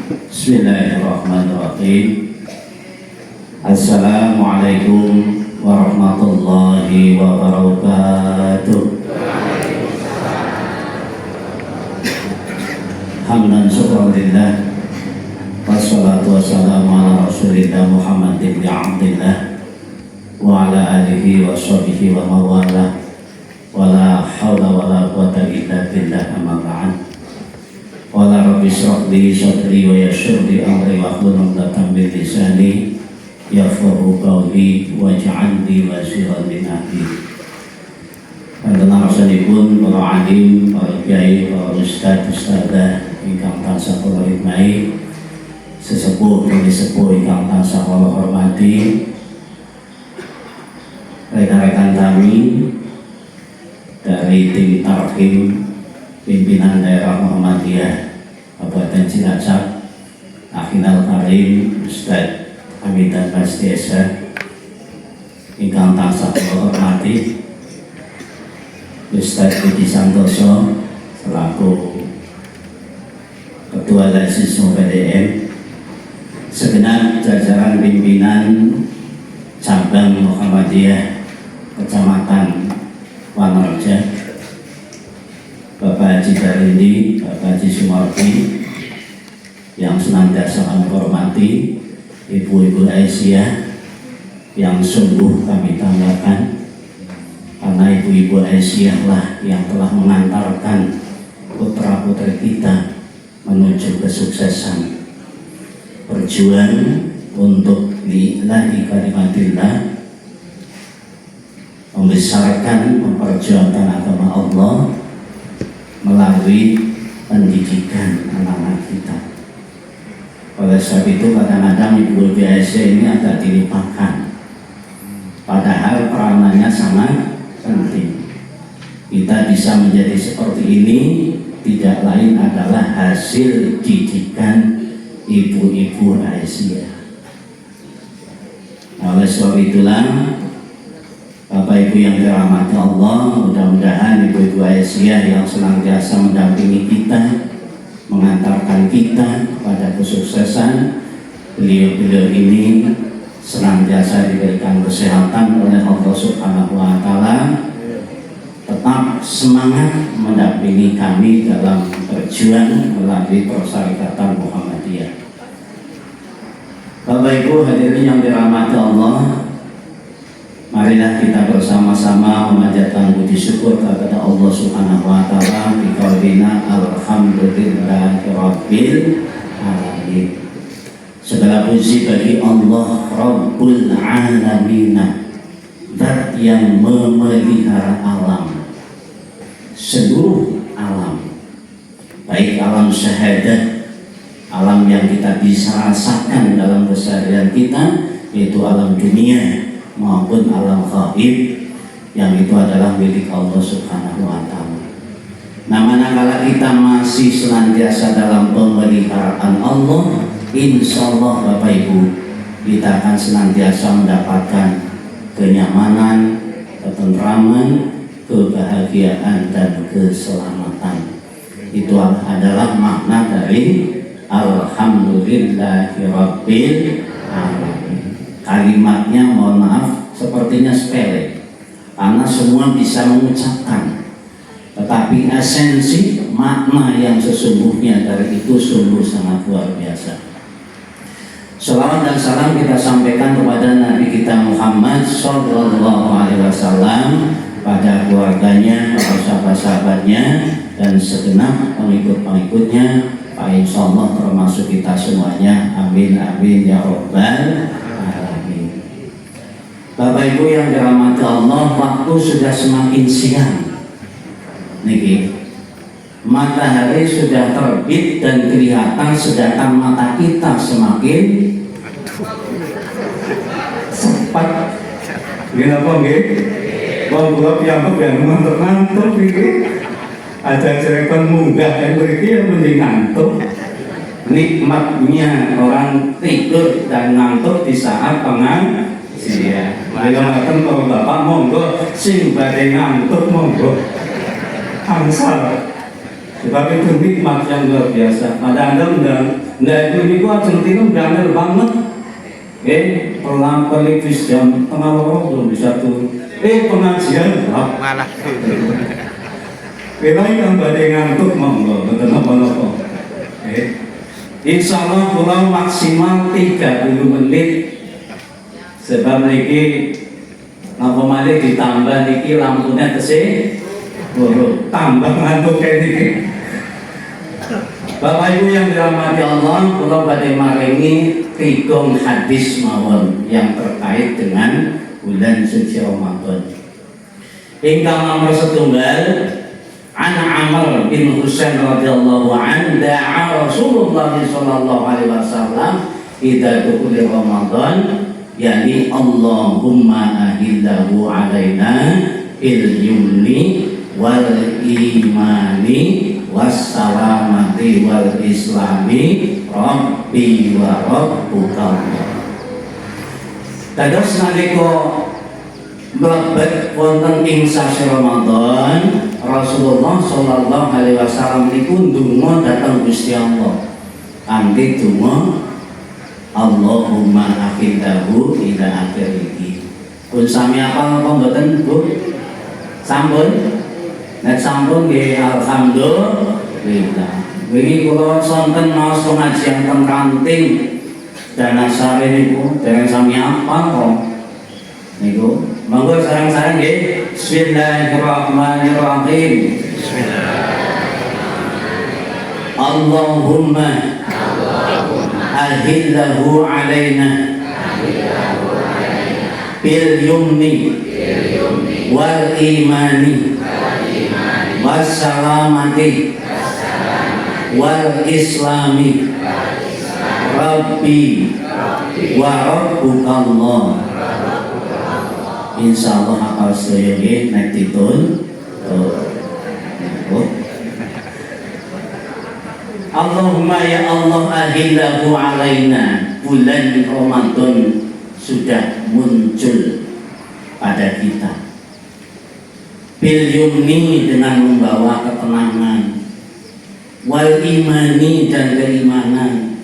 Bismillahirrahmanirrahim. Assalamualaikum warahmatullahi wabarakatuh. Hamdan syukurillah, wassalatu wassalamu ala rasulillah Muhammad ibn Abdillah wa ala alihi wa sahbihi wa mawalah, wa la hawla wa la quwwata illa billah, amma ba'd. Qala rabbi shrah li sadri wa yassir li amri wahlul 'uqdatam min lisani yafqahu qawli waj'al li waziran min ahli. Panjenengan rasulipun para alim, para kiai, para ustaz, ustadzah ingkang tansah kula hikmahi, sesepuh dene sepuh ingkang tansah kula hormati, rekan-rekan kami dari tim Tarhim pimpinan daerah Muhammadiyah Kabupaten Cilacap, Akhinal Karim, Ustaz Hamid dan Bastiesa ingkang tansah kula hormati, Ustaz Budi Santoso selaku Ketua Lesis PDM, segenap jajaran pimpinan cabang Muhammadiyah Kecamatan Wanorja, Bapak Haji Darindi, Bapak Haji Sumardi yang senantiasa kami hormati, Ibu-ibu Aisyah yang sungguh kami tanggakan, karena ibu-ibu Aisyah lah yang telah mengantarkan putra-putri kita menuju kesuksesan berjuang untuk lillahi kalimatillah, membesarkan, memperjuangkan agama Allah melalui pendidikan anak-anak kita. Oleh sebab itu kadang-kadang ibu Aisyah ini agak dilupakan, padahal peranannya sangat penting. Kita bisa menjadi seperti ini tidak lain adalah hasil didikan ibu-ibu Aisyah. Oleh sebab itulah Bapak Ibu yang dirahmati Allah, mudah-mudahan ibu-ibu Aisyah yang senantiasa mendampingi kita, mengantarkan kita pada kesuksesan, beliau-beliau ini senantiasa diberikan kesehatan oleh Allah Subhanahu wa Ta'ala, tetap semangat mendampingi kami dalam berjuang melalui Persyarikatan Muhammadiyah. Bapak Ibu hadirin yang dirahmati Allah, marilah kita bersama-sama memanjatkan puji syukur kepada Allah Subhanahu wa Ta'ala bi qaulina alhamdulillahirabbil alamin. Segala puji bagi Allah Rabbul Alamin, Zat yang memelihara alam, seluruh alam, baik alam syahadat, alam yang kita bisa rasakan dalam keseharian kita, yaitu alam dunia, maupun alam gaib yang itu adalah milik Allah Subhanahu wa Ta'ala. Nah, manakala kita masih senantiasa dalam pemeliharaan Allah, insya Allah Bapak Ibu, kita akan senantiasa mendapatkan kenyamanan, ketentraman, kebahagiaan, dan keselamatan. Itu adalah makna dari alhamdulillahirabbil alamin. Kalimatnya mohon maaf sepertinya sepele karena semua bisa mengucapkan, tetapi esensi makna yang sesungguhnya dari itu sungguh sangat luar biasa. Selawat dan salam kita sampaikan kepada Nabi kita Muhammad Sallallahu Alaihi Wasallam, pada keluarganya, para sahabat-sahabatnya, dan segenap pengikut-pengikutnya. Pak insya Allah termasuk kita semuanya. Amin amin ya robbal alamin. Bapak Ibu yang dirahmati Allah, waktu sudah semakin siang. Niki, matahari sudah terbit dan kelihatan, sedangkan mata kita semakin sempat. Kenapa nggih? Wong kula piyambak yang ngantuk-ngantuk iki. Aja cerekon munggah kan mriki yang penting ngantuk. Nikmatnya orang tidur dan ngantuk di saat pengajian. Ayo ngaten to Bapak, monggo sing badhe ngantuk monggo. Angsal. Sebab itu nikmat yang luar biasa. Ada ndak itu niku centine ngandel banget. Pelang pelipis jam tengah loro belum bisa turun. Pengajian malah turun. Kira yang badai ngantuk monggo, betul apa-apa. Insya Allah pulang maksimal 30 menit. Sebab niki apa malih ditambah niki lampunya tesih tambah ngantuk kayak niki. Bapak Ibu yang dirahmati Allah, kula badhe maringi 3 hadis mawon yang terkait dengan bulan suci Ramadan. Ingkang nomor 1 An Amr bin Husain radhiyallahu an da'a Rasulullah sallallahu alaihi wasallam idza dukhula Ramadan, yani Allahumma ahillahu alaina bil yumni wal imani wassalamati wal islami rabbi wa rabbuka. Dados nalika mlebet wonten ing sasi Ramadan, Rasulullah sallallahu alaihi wasallam niku ndonga dhateng Gusti Allah kanthi donga Allahumma akhidhu ila akhirih. Pun sami apa mboten Bu? Sampun? Nek sampun nggih alhamdulillah. Wingi kula sonten maos pengajian teng Kanting Danasari niku dereng sami apa kok. Niku monggo sareng-sareng nggih. Bismillahirrahmanirrahim. Allahumma ahillahu alaina bil yumni wal imani wassalamati wal islami rabbi wa rabbukallah. Insyaallah hafal sedaya nggih nek ditun. Allahumma ya Allah ahillahu alaina, bulan Ramadan sudah muncul pada kita. Bil yumni dengan membawa ketenangan, wal imani dan keimanan,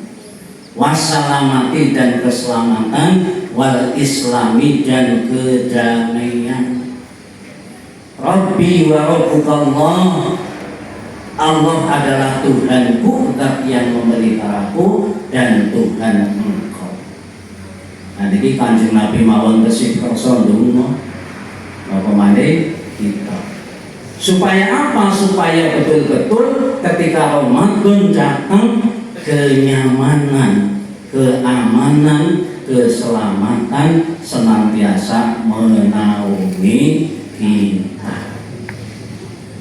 wassalamati dan keselamatan, wal islami dan kedamaian. Rabbi wa rabbukallah, Allah adalah Tuhanku, zat yang memeliharaku dan Tuhan engkau. Nah ini Kanjeng Nabi mawon tesih kersa ndonga apa maneh kita. Supaya apa? Supaya betul-betul ketika Ramadan datang kenyamanan, keamanan, keselamatan senantiasa menaungi kita.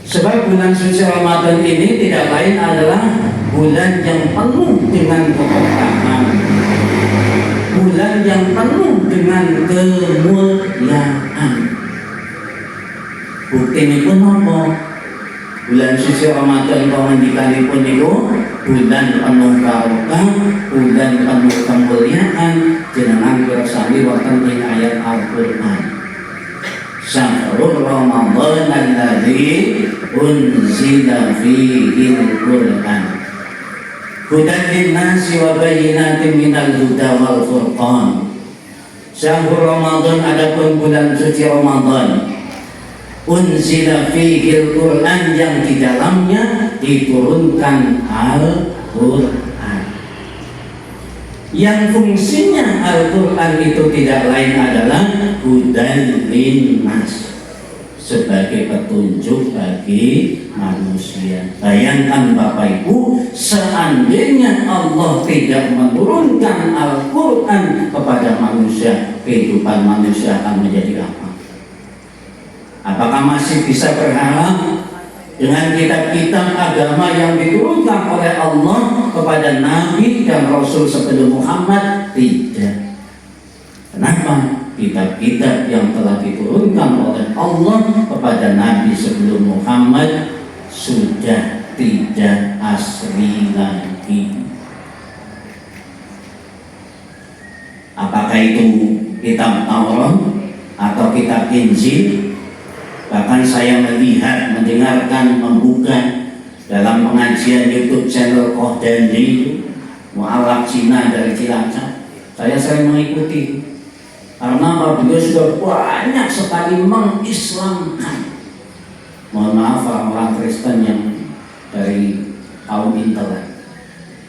Sebab bulan suci Ramadan ini tidak lain adalah bulan yang penuh dengan keberkahan, bulan yang penuh dengan kemuliaan. Bukti ini pun apa? Bulan suci Ramadan pengendikanipun niku bulan penuh barokah, bulan penuh kemuliaan, jenengan pirsani wonten ing ayat Al-Qur'an. Syahrul Ramadan alladzi unzila fihi al-Qur'an hudan lin-nasi wa bayyinatin minal huda wal furqan. Syahrul Ramadan adapun bulan suci Ramadan unzila fihi al-Qur'an yang di dalamnya diturunkan Al-Qur'an. Yang fungsinya Al-Quran itu tidak lain adalah hudan linnas, sebagai petunjuk bagi manusia. Bayangkan Bapak Ibu, seandainya Allah tidak menurunkan Al-Quran kepada manusia, kehidupan manusia akan menjadi apa? Apakah masih bisa berharap dengan kitab-kitab agama yang diturunkan oleh Allah kepada Nabi dan Rasul sebelum Muhammad? Tidak. Kenapa? Kitab-kitab yang telah diturunkan oleh Allah kepada Nabi sebelum Muhammad sudah tidak asli lagi. Apakah itu kitab Taurat atau kitab Injil? Bahkan saya melihat, mendengarkan, membuka dalam pengajian YouTube channel Kohdani Mu'alaf Cina dari Cilacap. Saya sering mengikuti karena beliau sudah banyak sekali mengislamkan. Mohon maaf orang-orang Kristen yang dari kaum intelek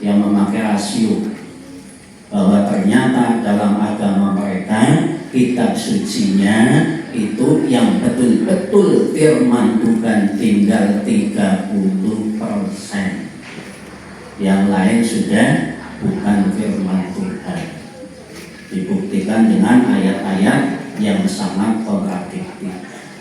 yang memakai rasio bahwa ternyata dalam agama mereka kitab sucinya itu yang betul-betul firman Tuhan tinggal 30%, yang lain sudah bukan firman Tuhan. Dibuktikan dengan ayat-ayat yang sangat kontradiktif.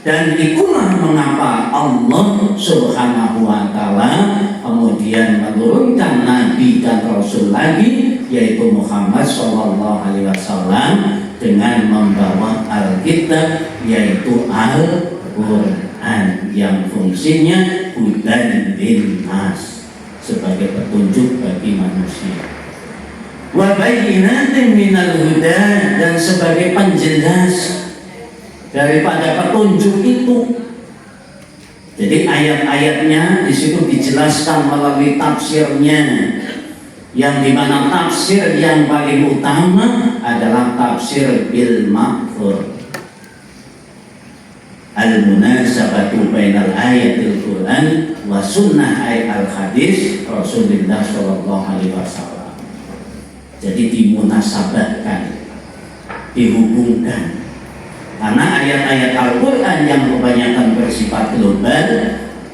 Dan itulah mengapa Allah Subhanahu wa Ta'ala kemudian menurunkan Nabi dan Rasul lagi, yaitu Muhammad Sallallahu Alaihi Wasallam, dengan membawa Alkitab, yaitu Al-Quran, yang fungsinya hudan linnas, sebagai petunjuk bagi manusia, wa bayyinatin minal huda, dan sebagai penjelas daripada petunjuk itu. Jadi ayat-ayatnya di situ dijelaskan melalui tafsirnya, yang dimana tafsir yang paling utama adalah tafsir bil ma'thur, al-munasabatu bainal ayatil Quran wa sunnah al hadis Rasulullah sallallahu alaihi wasallam. Jadi dimunasabahkan, dihubungkan, karena ayat-ayat Al-Quran yang kebanyakan bersifat global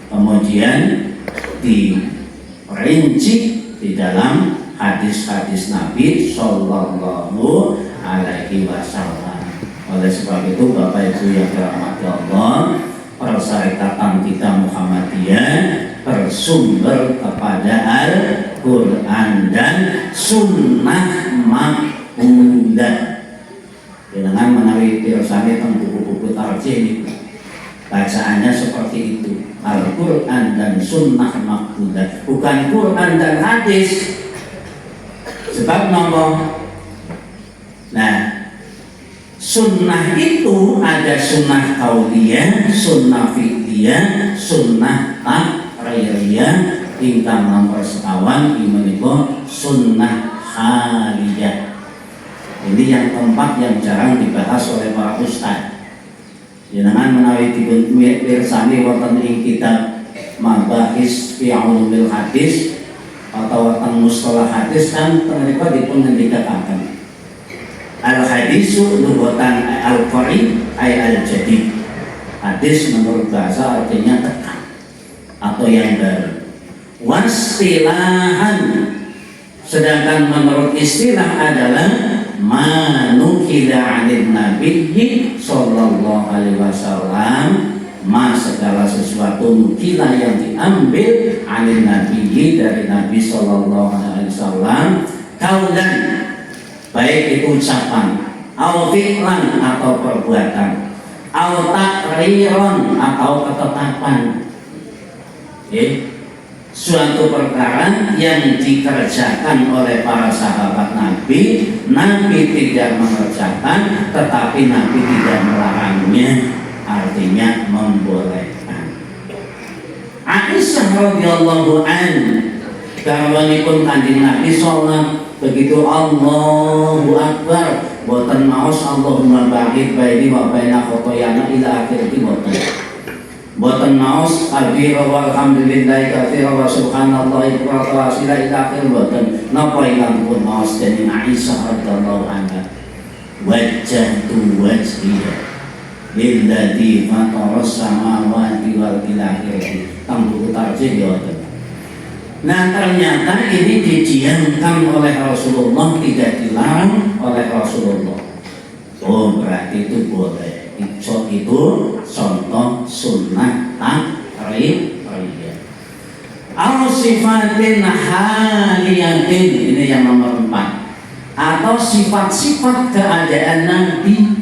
kemudian diperinci di dalam hadis-hadis Nabi Sallallahu Alaihi Wasallam. Oleh sebab itu Bapak Ibu yang dirahmati Allah, persyaratan kita Muhammadiyah bersumber kepada Al-Quran dan Sunnah Makbulah. Dengan menawi pirsani tentang buku-buku tarjih, bacaannya seperti itu, Al-Quran dan Sunnah Makbulah, bukan Quran dan hadis. Sebab nomor, nah, sunnah itu ada sunnah qauliyah, sunnah fi'liyah, sunnah taqririyah, ingkang nomor sekawan imanipun sunnah haliyah. Ini yang keempat yang jarang dibahas oleh para ustaz. Jenengan menawi dipun pirsani wonten ing kitab Mabahis fi Ulumil Hadis atau wonten mustalah hadis kan menika dipun ngendikaken al hadisu lughatan al qarib ay al jadid. Hadis menurut bahasa artinya tekan atau yang baru. Wasilahan, sedangkan menurut istilah adalah manukila anil nabiyyi sallallahu alaihi wasallam, segala sesuatu nukila yang diambil anil nabiyyi dari Nabi sallallahu alaihi wasallam, kaulan, baik itu ucapan, au fi'lan atau perbuatan, au takriron atau ketetapan, suatu perkara yang dikerjakan oleh para sahabat Nabi. Nabi tidak mengerjakan, tetapi Nabi tidak melarangnya, artinya membolehkan. Aisyah radhiyallahu an, garwanipun kanjeng Nabi sallallahu, begitu Allahu Akbar, boten maos Allahumma ba'id baini wa baina khotoyana ila akhir boten. Boten maos kabira walhamdulillahi katsira wa subhanallahi wa sila ila akhir boten. Napa ingkang pun maos dening Aisyah radhiyallahu anha, wajjahtu wajhiya lilladzi fataras samawati wal akhir. Tang buku tarjih ya. Nah, ternyata ini didiamkan oleh Rasulullah, tidak dilarang oleh Rasulullah. Oh, berarti itu boleh. Itu contoh sunnah taqririyah. Au sifatin haliyatin, ini yang nomor 4. Atau sifat-sifat keadaan Nabi,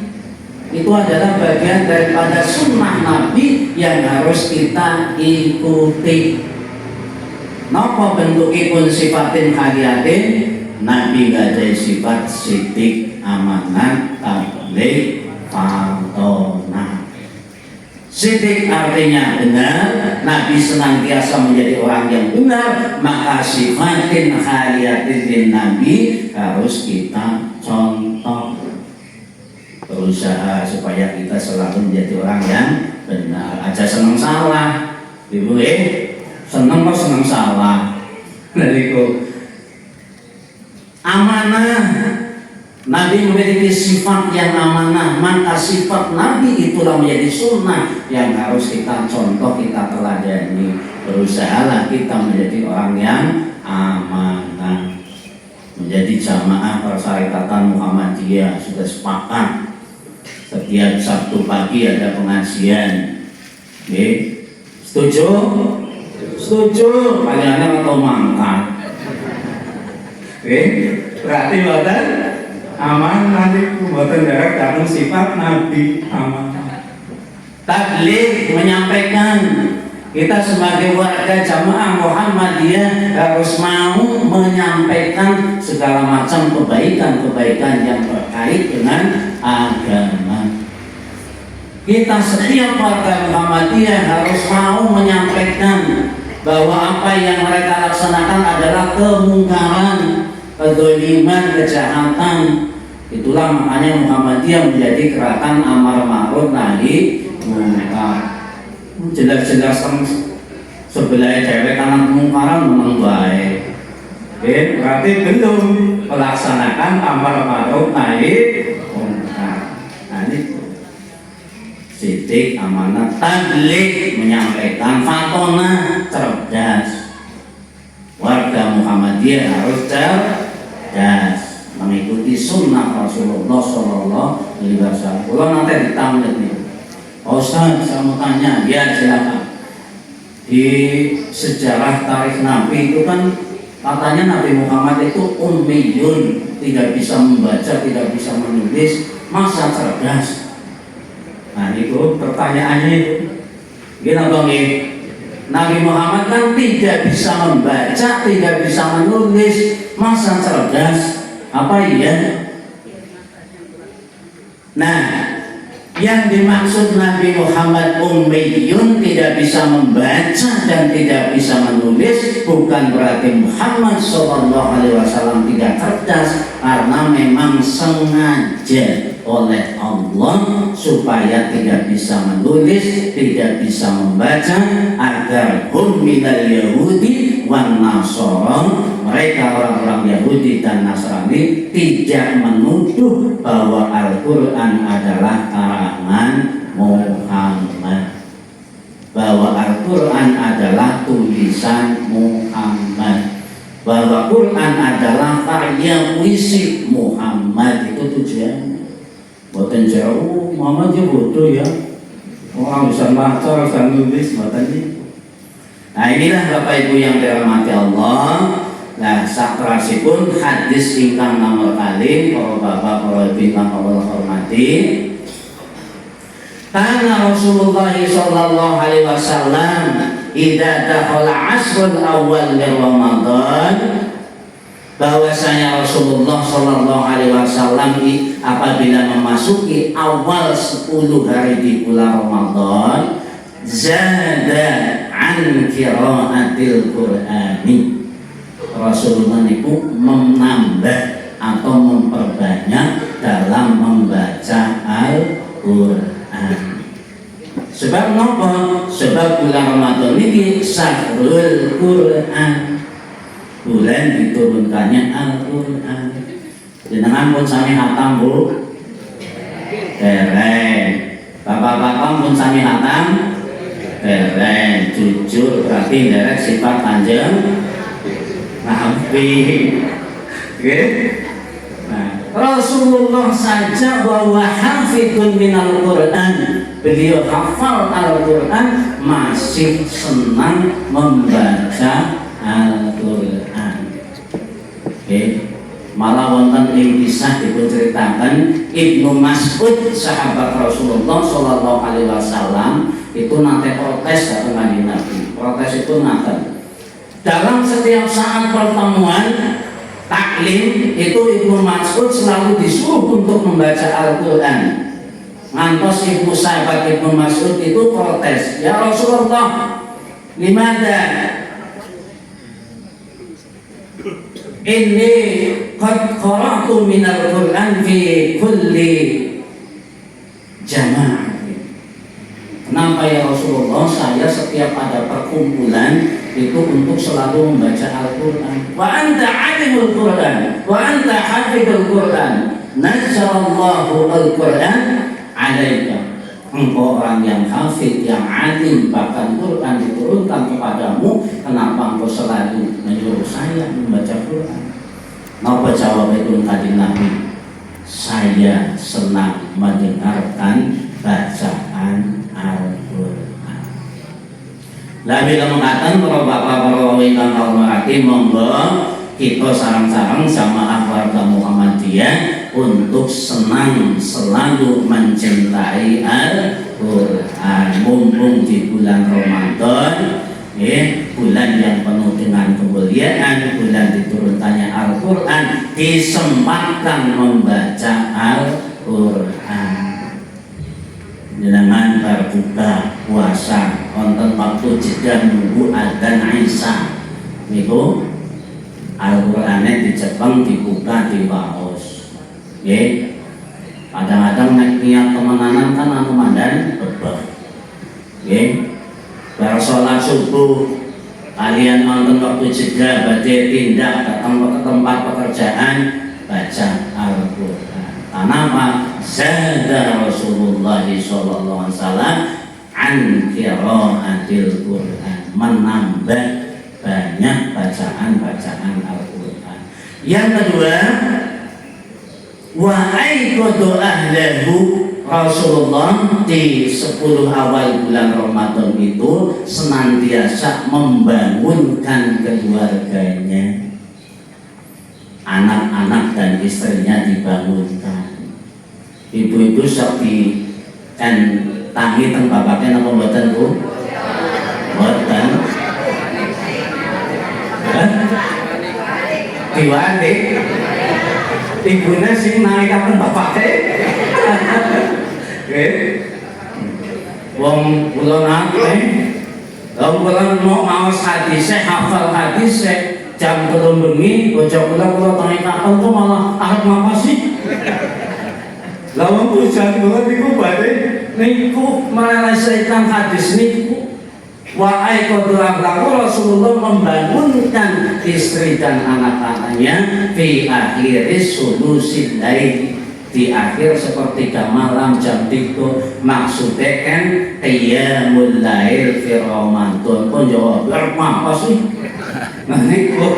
itu adalah bagian daripada sunnah Nabi yang harus kita ikuti. Napa bentukipun sifatin haliyatin? Nabi gak ada sifat sidik, amanat, tabligh, fatona. Sidik artinya benar, Nabi senantiasa menjadi orang yang benar, maka sifatin khaliatin Nabi harus kita contoh. Berusaha supaya kita selalu menjadi orang yang benar. Aja senang salah, ibu senang kok senang salah. Dari amanah, Nabi memiliki sifat yang amanah, maka sifat Nabi itulah menjadi sunnah yang harus kita contoh, kita teladani. Berusahalah kita menjadi orang yang amanah. Menjadi jamaah Persyarikatan Muhammadiyah sudah sepakat setiap Sabtu pagi ada pengajian. Oke, setuju? Setuju. Kalian atau mangkat? Oke, berarti badan aman nanti buatan darah dalam sifat Nabi aman. Tabligh menyampaikan, kita sebagai warga jamaah Muhammadiyah harus mau menyampaikan segala macam kebaikan-kebaikan yang terkait dengan agama. Kita setiap warga Muhammadiyah harus mau menyampaikan bahwa apa yang mereka laksanakan adalah kemungkaran, kezaliman, kejahatan. Itulah makanya Muhammadiyah menjadi gerakan amar ma'ruf nahi munkar. Jelas-jelas sebelah cewek kanan kemungkaran memang baik. Oke, berarti belum melaksanakan amar ma'ruf nahi munkar. Nah, ini sidik, amanah, tabligh menyampaikan, fatona cerdas. Warga Muhammadiyah harus cerdas, mengikuti sunnah Rasulullah Sallallahu Alaihi Wasallam. Kalau nanti ditanya nih, Ustaz, saya mau tanya, ya silakan. Di sejarah tarikh Nabi itu kan katanya Nabi Muhammad itu ummiyun, tidak bisa membaca, tidak bisa menulis, masa cerdas? Nah itu pertanyaannya itu. Gimana bang? Nabi Muhammad kan tidak bisa membaca, tidak bisa menulis, masa cerdas? Apa iya? Nah, yang dimaksud Nabi Muhammad ummiyun, tidak bisa membaca dan tidak bisa menulis, bukan berarti Muhammad SAW tidak cerdas, karena memang sengaja oleh Allah supaya tidak bisa menulis, tidak bisa membaca, agar hum minal Yahudi wan Nasara, mereka orang-orang Yahudi dan Nasrani tidak menuduh bahwa Al-Quran adalah karangan Muhammad, bahwa Al-Quran adalah tulisan Muhammad, bahwa Quran adalah karya puisi Muhammad. Itu tujuannya. Buatan jauh, mama aja bodoh ya. Orang bisa baca, bisa nulis, buatan itu. Nah inilah Bapak Ibu yang dirahmati Allah. Nah sakrasipun hadis ingkang nomor kali, para bapak, para ibu ingkang Allah hormati. Karena Rasulullah Sallallahu Alaihi Wasallam idza dakhala asrul awal min Ramadan, bahwasanya Rasulullah Sallallahu Alaihi Wasallam apabila memasuki awal 10 hari di bulan Ramadan, zada an qiraatil Qur'ani, Rasulullah itu menambah atau memperbanyak dalam membaca Al-Quran. Sebab nopo? Sebab bulan Ramadan ini syahrul Quran, bulan diturunkannya Al-Quran. Jenengan pun sami hatam Bu? Dereng. Bapak-bapak pun sami hatam? Dereng. Jujur berarti dereng sifat Kanjeng Nabi. Oke? Nah, Rasulullah saja bahwa hafidun minal Quran, beliau hafal Al-Quran, masih senang membaca Al-Quran. Malah wonten ing kisah diceritakan Ibnu Mas'ud sahabat Rasulullah Sallallahu Alaihi Wasallam itu nanti protes datang Kanjeng Nabi. Protes itu nanti dalam setiap saat pertemuan taklim itu Ibnu Mas'ud selalu disuruh untuk membaca Al-Quran. ngantos ibu sahabat Ibnu Mas'ud itu protes, ya Rasulullah, limada inni qad qara'tu minal Qur'an fi kulli jamaah. Kenapa ya Rasulullah, saya setiap ada perkumpulan itu untuk selalu membaca Al-Quran. Wa anta alimul Quran, wa anta hafidul Quran, nazzalallahu Al-Quran alaika. Engkau orang yang hafid, yang alim, bahkan Quran diturunkan kepadamu. Kenapa engkau selalu menyuruh saya membaca Quran? Apa jawab itu tadi Nabi? Saya senang mendengarkan bacaan Al-Quran. Lalu bila mengatakan para bapak para ingkang hormati, monggo kita sarang-sarang sama keluarga Muhammadiyah untuk senang selalu mencintai Al-Quran. Mumpung di bulan Ramadan, bulan yang penuh dengan kemuliaan, bulan diturunkannya Al-Quran, disempatkan membaca Al-Quran. Dengan berbuka puasa wonten waktu jeda nunggu adzan Isa niku Al-Qur'ane di Jepang dibuka di waos. Nggih. Kadang-kadang nek niat temenanan kan anu mandan bebeh. Nggih. Bar salat subuh kalian wonten waktu jeda badhe tindak datang ke tempat pekerjaan baca Al-Qur'an. Kenapa? Zada Rasulullah sallallahu alaihi wasallam an qiraatil Qur'an, menambah banyak bacaan-bacaan Al-Qur'an. Yang kedua, wa aiqadu ahlahu, Rasulullah di 10 awal bulan Ramadan itu senantiasa membangunkan keluarganya, anak-anak dan istrinya dibangunkan. Ibu-ibu sok di kan tangi teng bapaknya napa mboten Bu? Mboten. Diwane. Ibune sing nalikaken bapake. Nggih. Wong kula nate lha kula mau maos hadis, hafal hadis jam 3 bengi bocah kula tangi kapal kok malah arep ngapa sih? Lawan pujan kula niku badhe niku melesaikan hadis niku wa aiqadu ahlahu, Rasulullah membangunkan istri dan anak-anaknya fi akhir sulusil lail, di akhir sepertiga malam jam 3. Maksudnya kan qiyamul lail fi Ramadan. Pun jawab apa sih? Nah niku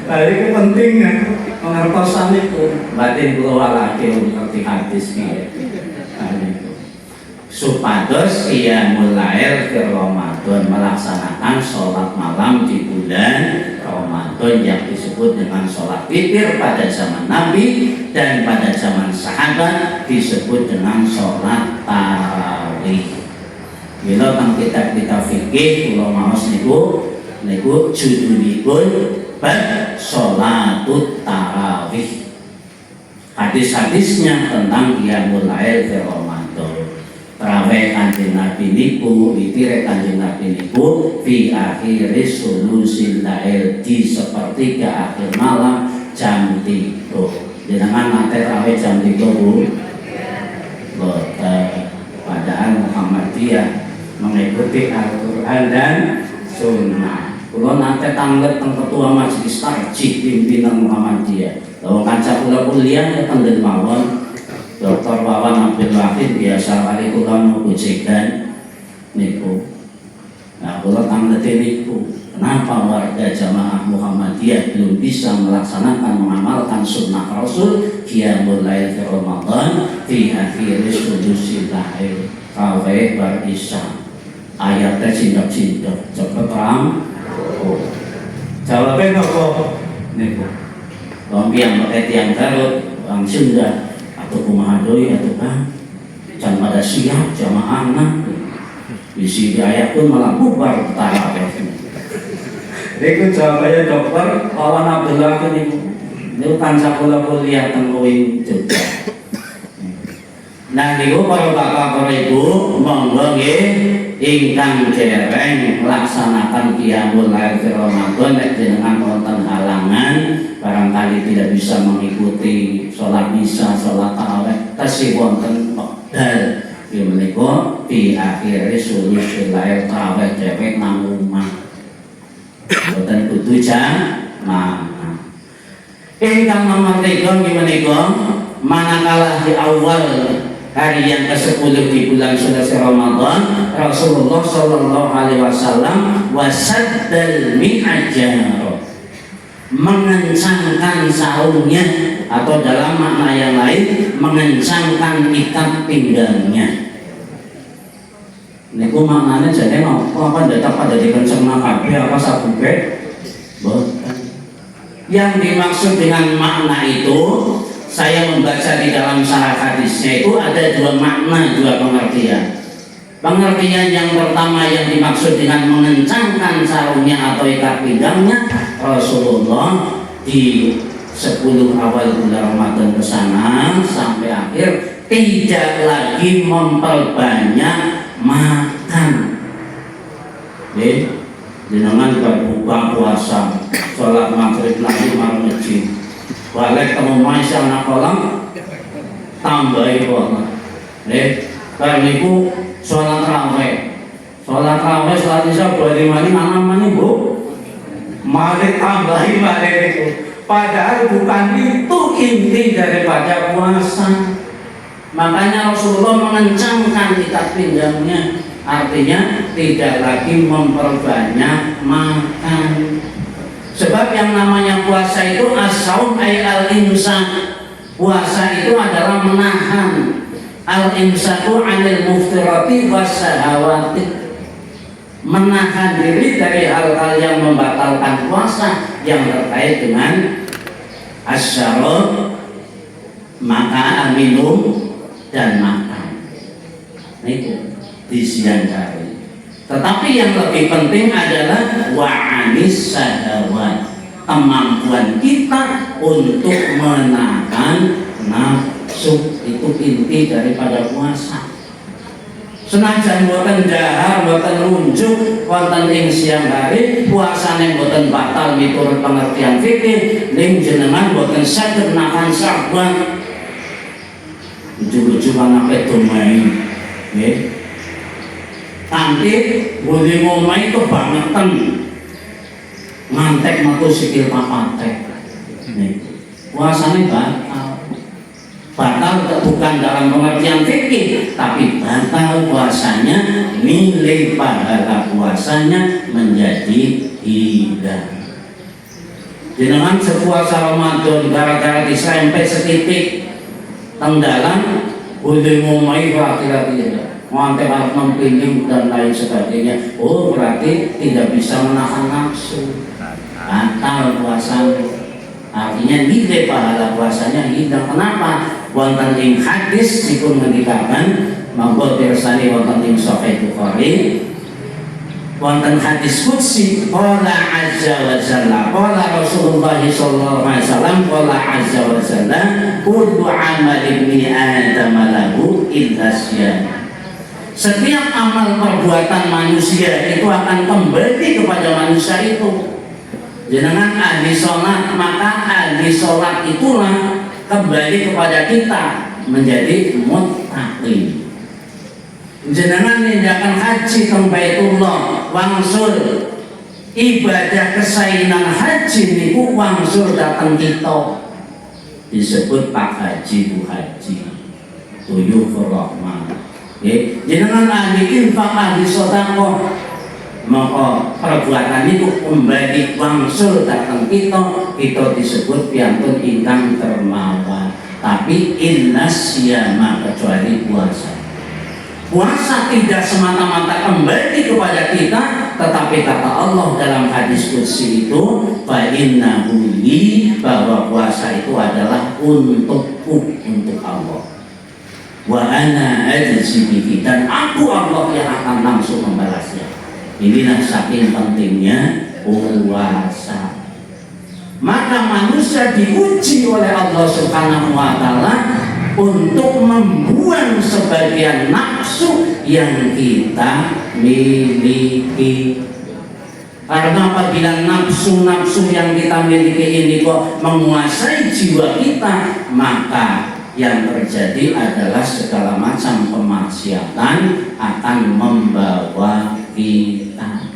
itu pentingnya pengertosan itu batin kula lagi ngerti hadis iki. Supados qiyamul lail fi Ramadan, melaksanakan sholat malam di bulan Ramadan yang disebut dengan sholat witir pada zaman Nabi, dan pada zaman sahabat disebut dengan sholat tarawih. Bila teng kitab-kitab fikih kula maos niku judulipun bab sholatut tarawih. Hadis-hadisnya tentang qiyamul lail fi Ramadan. Tarawih Kanjeng Nabi niku, witir Kanjeng Nabi niku fi akhir sulusil lail, di sepertiga akhir malam jam 3. Jenengan nate tarawih jam 3 Bu? Padahal Muhammadiyah mengikuti Al-Quran dan Sunnah. Kula nate tanglet teng ketua majelis tarjih pimpinan Muhammadiyah. Lawan kanca kula kuliah ya teng mawon. Dr. Wawan Abdul Wahid biasa kali kula ngojekan niku. Nah, kula tanglet niku. Kenapa warga jamaah Muhammadiyah belum bisa melaksanakan mengamalkan sunnah Rasul qiyamul lail fi Ramadan fi akhir sulusil lail kawai bar isya. Ayatnya cindak-cindak cepet ram. Jawabnya apa? Niku. Wong yang pakai tiang Garut, orang Sunda atau kumaha deui atuh Kang. Can pada siap jamaahna. Bisi ayat pun malah bubar tarawih. Iku jawabannya dokter Wawan Abdullah niku. Niku kanca kula kuliah teng UIN Jogja. Nah niku para bapak para ibu monggo nggih ingkang dereng melaksanakan qiyamul lail di Ramadan nek jenengan wonten halangan barangkali tidak bisa mengikuti sholat isya, sholat tarawih tasih wonten wekdal nggih menika di akhir sulusul lail tarawih dhewek nang omah boten kudu jamaah. Ingkang nomor 3 nggih menika manakala di awal hari yang ke-10 di bulan suci Ramadan, Rasulullah Shallallahu Alaihi Wasallam wasaddal mi'ajar, mengencangkan sahurnya, atau dalam makna yang lain mengencangkan ikat pinggangnya. Niku maknanya jadi apa datang pada dikencangkan kabeh apa sabube? Boten. Yang dimaksud dengan makna itu, saya membaca di dalam syarah hadisnya itu ada dua makna, dua pengertian. Pengertian yang pertama yang dimaksud dengan mengencangkan sarungnya atau ikat pinggangnya, Rasulullah di 10 awal bulan Ramadan ke sana sampai akhir tidak lagi memperbanyak makan. Jenengan berbuka puasa, sholat maghrib lagi mau masjid, balik kamu masih anak kolam, tambahi kolam. Karena itu sholat raweh, sholat isya bari mani mana mani bu, mari tambahi mari itu. Padahal bukan itu inti daripada puasa. Makanya Rasulullah mengencangkan ikat pinggangnya, artinya tidak lagi memperbanyak makan. Sebab yang namanya puasa itu as-saum ay al-imsak. Puasa itu adalah menahan. Al-imsaku anil muftirati wassahawati, menahan diri dari hal-hal yang membatalkan puasa yang terkait dengan asyarab, makan, minum dan makan. Itu di siang hari. Tetapi yang lebih penting adalah wa'anis syahwat, kemampuan kita untuk menahan nafsu. Itu inti daripada puasa. Senajan boten dahar, boten runjuk wonten ing siang hari, puasane boten batal miturut pengertian fikih, ning jenengan boten saged nahan syahwat. Ujug-ujug anak itu main, nanti boleh ngomai kebangetan, ngantek metu sikil papatek. Puasanya batal bukan dalam pengertian fikih, tapi batal puasanya, nilai pahala puasanya menjadi hilang. Jenengan sepuasa Ramadan gara-gara diserempet setitik tenggalan, boleh ngomai berarti ngantek harus mempinjam dan lain sebagainya. Oh, berarti tidak bisa menahan nafsu, batal puasanya. Artinya nilai pahala puasanya hilang. Kenapa? Wonten ing hadis dipun ngendikaken mangko pirsani wonten ing Sahih Bukhari, wonten hadis qudsi qala azza wa jalla, qala Rasulullah sallallahu alaihi wasallam, qala azza wa jalla, kullu amal ibni adam lahu illa syiyam. Setiap amal perbuatan manusia itu akan kembali kepada manusia itu. Jenengan ahli sholat, maka ahli sholat itulah kembali kepada kita menjadi muttaqin. Jenengan nindakan haji ke Baitullah, wangsul ibadah kesaenan haji niku wangsul datang kita. Disebut Pak Haji, Bu Haji, tuyuh rahmah. Jenengan ahli infak, ahli sedekah, maka perbuatan itu kembali wangsul datang kita disebut piantun ingkang dermawan. Tapi innas syiyama, kecuali puasa. Puasa tidak semata-mata kembali kepada kita, tetapi kata Allah dalam hadis qudsi itu, fa innahu li, bahwa puasa itu adalah untukku, untuk Allah. Wa ana ajzi bihi, dan aku Allah yang akan langsung membalasnya. Inilah saking pentingnya puasa. Maka manusia diuji oleh Allah Subhanahu wa taala untuk membuang sebagian nafsu yang kita miliki. Karena apabila nafsu-nafsu yang kita miliki ini kok menguasai jiwa kita, maka yang terjadi adalah segala macam kemaksiatan akan membawa kita.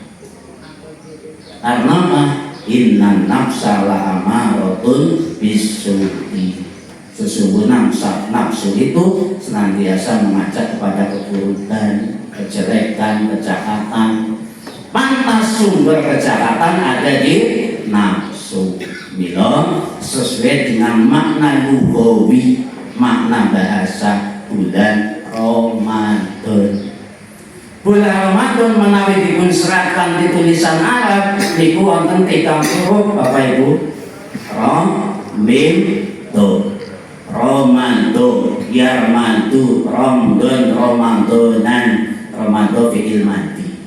Karena apa? Innan nafsa la'amaratun bisu'i. Sesungguhnya nafsu itu senantiasa mengajak kepada keburukan, kejelekan, kejahatan. Pantas sumber kejahatan ada di nafsu. Bila sesuai dengan makna lugawi, makna bahasa bulan Ramadan. Bulan Ramadan menawi dipun seratkan di tulisan Arab niku wonten 3 huruf Bapak Ibu. Rom, mim, do. Romando, yarmadu, romdon, romandonan, romando fi'il madi.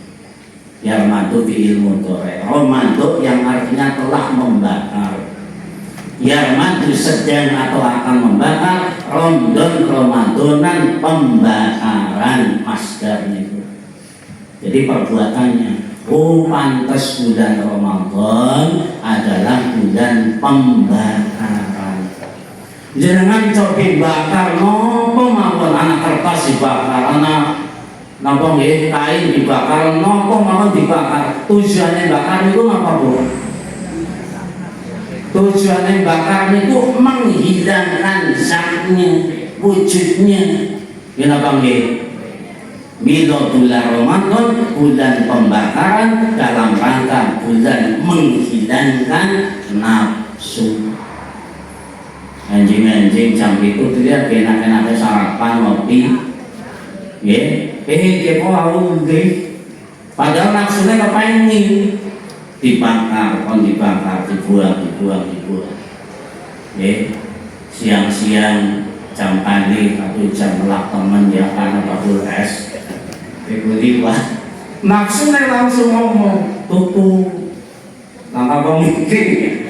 Yarmadu fi'il mudhari. Romando yang artinya telah membakar. Yarmadu sedang atau akan membakar. Romdon, romandonan, pembakaran masdarnya itu. Jadi perbuatannya. Oh, pantas bulan Ramadan adalah bulan pembakaran. Jangan coba bakar nopo mawon anak kertas dibakar, anak nopo nggih kain dibakar, nopo mawon dibakar. Tujuannya bakar itu apa, Bu? Tujuannya bakar itu menghilangkan zatnya, wujudnya. Kenapa nggih? Miladul Ramadan bulan pembakaran dalam rangka bulan menghilangkan nafsu. Anjing-anjing jam itu dia enak-enaknya sarapan ngopi, ya, kepo aku nggih. Padahal nafsunya kepengen dibakar, dibuang, ya. Siang-siang jam panik atau jam melak temen ya karena bakul es, ikuti wah. Nafsunya langsung ngomong, tutup, langkah pemikir,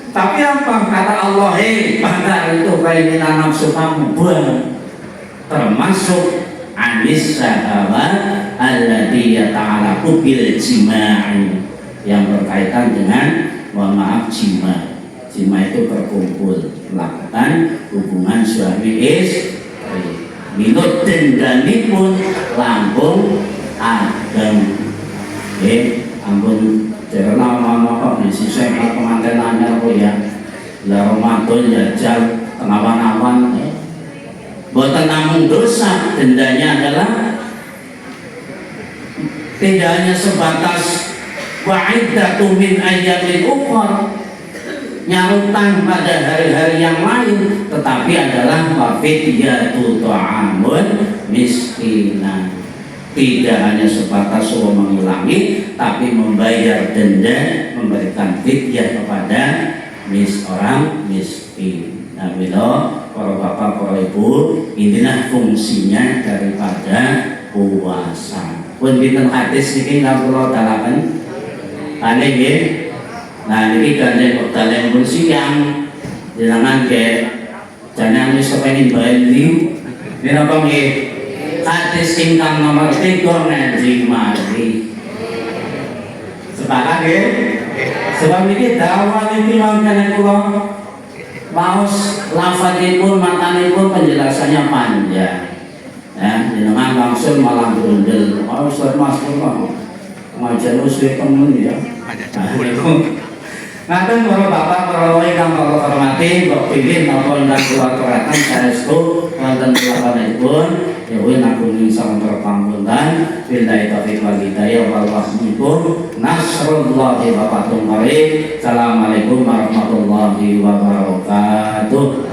Tapi apa kata Allah, bakar itu keinginan nafsu kamu, buang. Termasuk anis syahwat alladhi yata'alaku bil jima'i, yang berkaitan dengan mohon maaf jima. Jima itu berkumpul, melakukan hubungan suami istri. Minut dendani pun lambung ageng. Ampun karena mama kok di sisi pengantin anyar kok ya. Lah Ramadan jajal kenawan-awan. Boten namung dosa, dendanya adalah tidak hanya sebatas wa'iddatu min ayyamin ukhra, nyarutang pada hari-hari yang lain, tetapi adalah wafidiyatu ta'amun miskinan. Tidak hanya sebatas mengulangi, tapi membayar denda, memberikan fidyah kepada orang miskin. Nah, bila para bapak, para ibu, inilah fungsinya daripada puasa. Pun dinten hadis niki kula dalaken. Ane nggih. Nah, niki gandeng wekdal pun siang. Jenengan nggih jangan wis kepengin bali. Napa nggih? Hadis ingkang nomor 3 ngaji mari. Sepakat nggih? Sebab niki dakwah niki mangkene kula maos lafadzipun matanipun penjelasannya panjang. Ya, jenengan langsung malah berundel. Oh, Ustaz Mas kula ngajar usir temen ya. Ngaten para bapak, para ingkang kula hormati, mbok pilih napa ingkang kula aturaken saestu wonten kulawanipun ya wen agung salam terpanggungan billahi taufiq wal hidayah wal wahyikum nasrullahi wa fathun qarib. Assalamualaikum warahmatullahi wabarakatuh.